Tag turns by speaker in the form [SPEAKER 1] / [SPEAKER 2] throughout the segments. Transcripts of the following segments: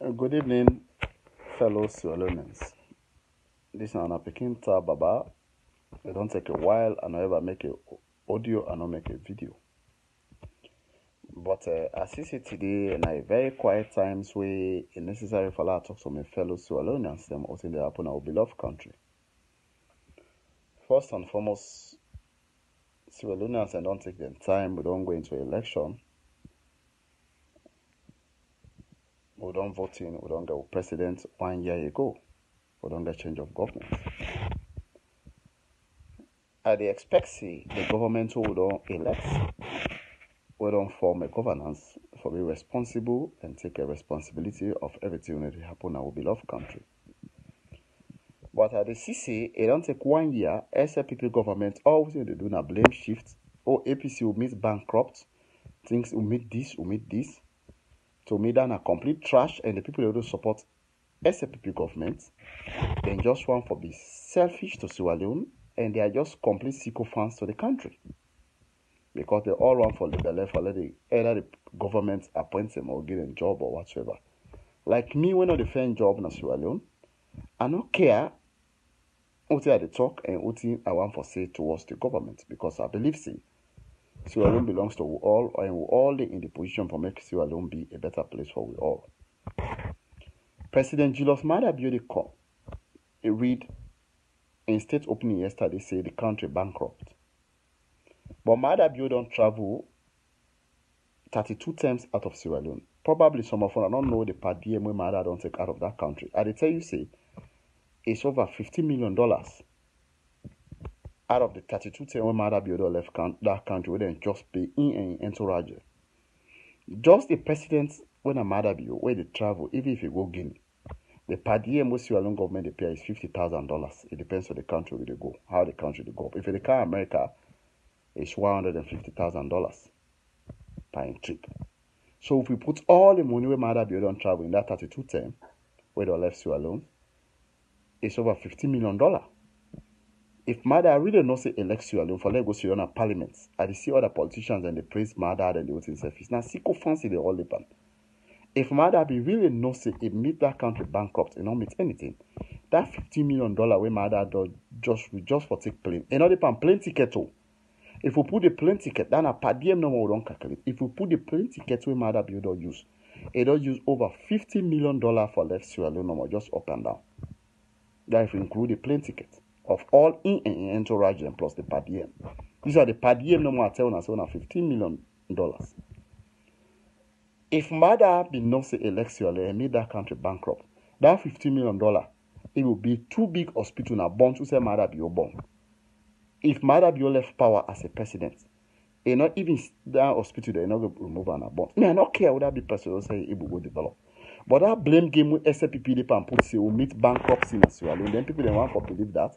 [SPEAKER 1] Good evening, fellow Sierra-Leoneans. This is Anna Pekin Baba. It don't take a while, and I ever make a audio and not make a video. But as you see today, in a very quiet times where it's necessary for us to talk to my fellow Sierra-Leoneans, them what in the happen in our beloved country. First and foremost, Sierra-Leoneans and don't take them time. We don't go into election. We don't vote in. We don't get president 1 year ago. We don't get change of government. I expect the government who don't elect, we don't form a governance for be responsible and take a responsibility of everything that happen in our beloved country. But at the CC, it don't take 1 year, SLPP government always they do a blame shift, or APC will meet bankrupt, things will meet this, to meet down a complete trash, and the people who do support SLPP government, then just want for be selfish to Sierra Leone, and they are just complete sycophants to the country. Because they all run for the left, for either the government appoints them or give them job or whatsoever. Like me, when I defend job in Sierra Leone, I don't care what I talk and what I want for say towards the government, because I believe Sierra Leone belongs to we all, and we all in the position for make Sierra Leone be a better place for we all. President Julius Maada Bio read in state opening yesterday say the country bankrupt. But Maada Bio don't travel 32 times out of Sierra Leone. Probably some of us don't know the per diem where Maada don't take out of that country. I tell you say it's over $50 million out of the 32 times where Maada Bio left that country, where they just pay in and entourage. Just the president when a Maada Bio where they travel, even if you go Guinea, the per diem where Sierra Leone government they pay is $50,000. It depends on the country where they go, how the country they go. If they come America, it's $150,000 per trip. So if we put all the money where Maada Bio don't travel in that 32 term, where they left Sierra Leone, it's over $50 million. If Maada really not say elect Sierra Leone for let go Sierra Leone parliament, I see other politicians and they praise Maada and they vote in service. Now Siko fancy the all pan. If Maada be really not say it meet that country bankrupt and not meet anything, that $50 million where Maada do just for take plane. And not the plane ticket too. If we put the plane ticket, then a per diem number we don't calculate. If we put the plane ticket where Maada Bio don't use, it don't use over $50 million for left Sierra Leone number just up and down. That if we include the plane ticket of all in and entourage and plus the per diem. These are the per diem number I tell us $15 million. If Maada be not say elect Sierra Leone and made that country bankrupt, that $15 million, it will be too big hospital now born to say Maada Bio born. If Maada Bio left power as a president, and not even that hospital, they're not going to remove an abort. I don't care what that be president say it will go develop. But that blame game with SLPP they pan put say will meet bankruptcy in Sierra Leone. Then people they want to believe that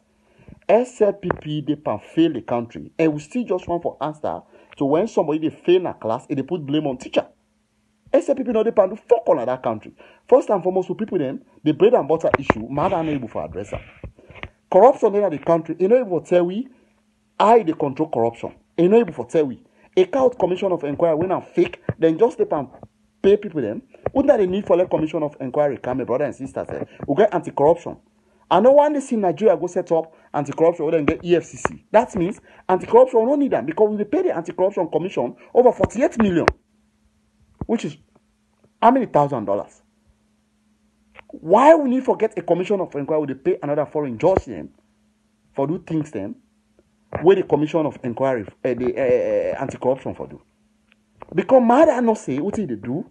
[SPEAKER 1] SLPP they pan fail the country, and we still just want for answer. So when somebody they fail in a class, they put blame on teacher. SLPP no they pan do fuck all of that country. First and foremost, for people them the bread and butter issue, Maada not able for address. Corruption in the country, you know able to tell we. I they control corruption. You know able to tell we. A court commission of inquiry when I'm fake, then just step and pay people them. Wouldn't that the need for a commission of inquiry come, my brother and sisters? We get anti-corruption. I know one day see Nigeria go set up anti-corruption, we then get EFCC. That means anti-corruption we don't need them because we pay the anti-corruption commission over 48 million, which is how many $1,000? Why we need to get a commission of inquiry? We pay another foreign judge them for do things them. Where the commission of inquiry, the anti-corruption for do. Because Maada not say what they do,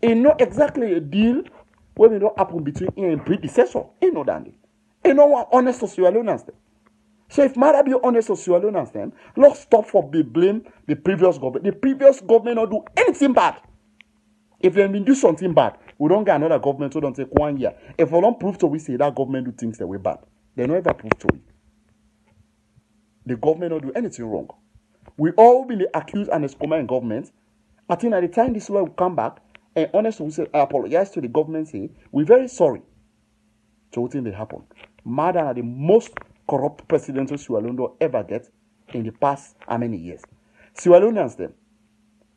[SPEAKER 1] and not exactly a deal where we don't happen between him and predecessor. Ain't no dandy. Ain't no one honest to Sierra Leoneans them. So if Maada be honest to Sierra Leoneans them, let's stop for the blame the previous government. The previous government not do anything bad. If they do something bad, we don't get another government who don't take 1 year. If we don't prove to we say that government do things that way bad, they don't ever prove to it. The government don't do anything wrong. We all been accused and excommunicated in government. I think at the time this law will come back and honestly we say I apologize to the government, say we're very sorry to what thing they happen. Maada are the most corrupt presidential Sierra Leone ever get in the past how many years. Sierra Leoneans them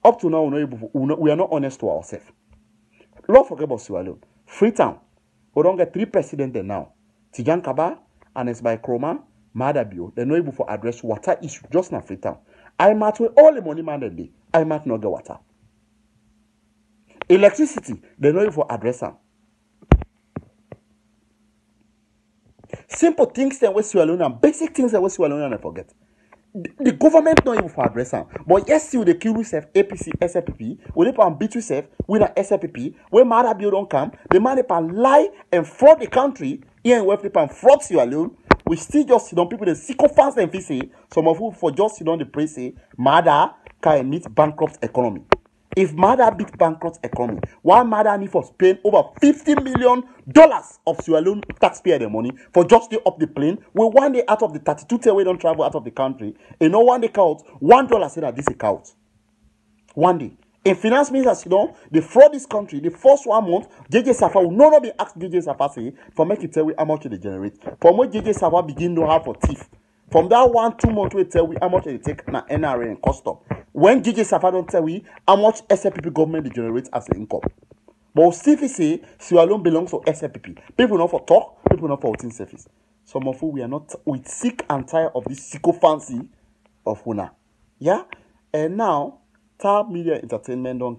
[SPEAKER 1] up to now we are not honest to ourselves. Let's forget about Sierra Leone. Freetown, we don't get 3 presidents there now. Tijan Kaba, Anes by Kroma, Madabio, they know able for address water issue just now Freetown. I might with all the money man that day. I might not get water. Electricity, they know able for address them. Simple things that we swallow and basic things that we swallow and forget. The government not even for address them. But yes, still the kill self APC, SLPP, we need to beat yourself with an SLPP, where Madabio don't come, the man can lie and fraud the country, here and where people fraud you alone. We still just sit on people, the sycophants and say, some of who for just sit on the press say, Mada can meet bankrupt economy. If Mada beat bankrupt economy, why Mada need for spend over $50 million of Sierra Leone taxpayer the money for just to up the plane? We one day out of the 32 day we don't travel out of the country, and no one day count $1 say that this account. One day. In finance ministers, you know, they fraud this country. The first 1 month, JJ Safa will not be asked JJ Safa say for make it tell we how much they generate. From when JJ Safa begin know how for thief. From that 1-2 months we tell we how much they take na NRA and custom. When JJ Safa don't tell we how much SLPP government they generate as an income. But still say Sierra Leone belongs to SLPP. People not for talk, people not for routine service. Some of we are not we sick and tired of this sycophancy of Una. Yeah? And now Tab Media Entertainment don't